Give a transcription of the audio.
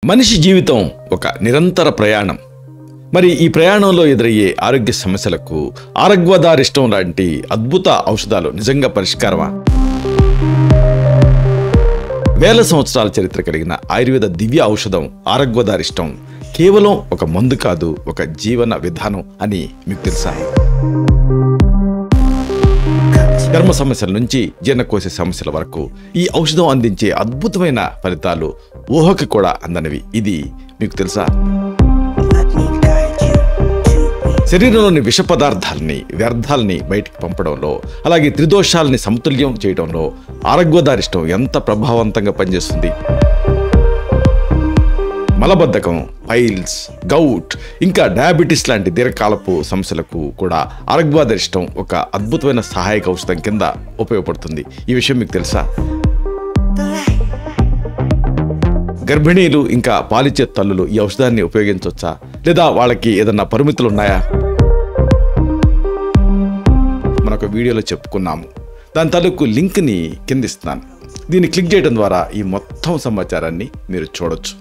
మనిషి జీవితం ఒక నిరంతర ప్రయాణం. మరి ఈ ప్రయాణంలో ఎదురయ్యే ఆరోగ్య సమస్యలకు ఆరగ్వదారిష్టం లాంటి అద్భుత ఔషధాలు నిజంగా పరిష్కారమా? వేల సంవత్సరాల చరిత్ర కలిగిన ఆయుర్వేద దివ్య ఔషధం ఆరగ్వదారిష్టం కేవలం ఒక మందు కాదు, ఒక జీవన విధానం అని మీకు తెలుసా? చర్మ సమస్యల నుంచి జీర్ణకోశ సమస్యల వరకు ఈ ఔషధం అందించే అద్భుతమైన ఫలితాలు ఊహకి కూడా అందనివి. ఇది మీకు తెలుసా? శరీరంలోని విష పదార్థాలని, వ్యర్థాలని బయటికి పంపడంలో, అలాగే త్రిదోషాలని సమతుల్యం చేయడంలో ఆరగ్వదారిష్టం ఎంత ప్రభావవంతంగా పనిచేస్తుంది. మలబద్ధకం, పైల్స్, గౌట్, ఇంకా డయాబెటీస్ లాంటి దీర్ఘకాలపు సమస్యలకు కూడా ఆరగ్వదారిష్టం ఒక అద్భుతమైన సహాయక ఔషధం కింద ఉపయోగపడుతుంది. ఈ విషయం మీకు తెలుసా? గర్భిణీలు ఇంకా పాలిచ్చే తల్లులు ఈ ఔషధాన్ని ఉపయోగించవచ్చా, లేదా వాళ్ళకి ఏదన్నా పరిమితులు ఉన్నాయా? మనొక వీడియోలో చెప్పుకున్నాము. దాని తాలూకు లింక్ని కింద ఇస్తున్నాను. దీన్ని క్లిక్ చేయడం ద్వారా ఈ మొత్తం సమాచారాన్ని మీరు చూడొచ్చు.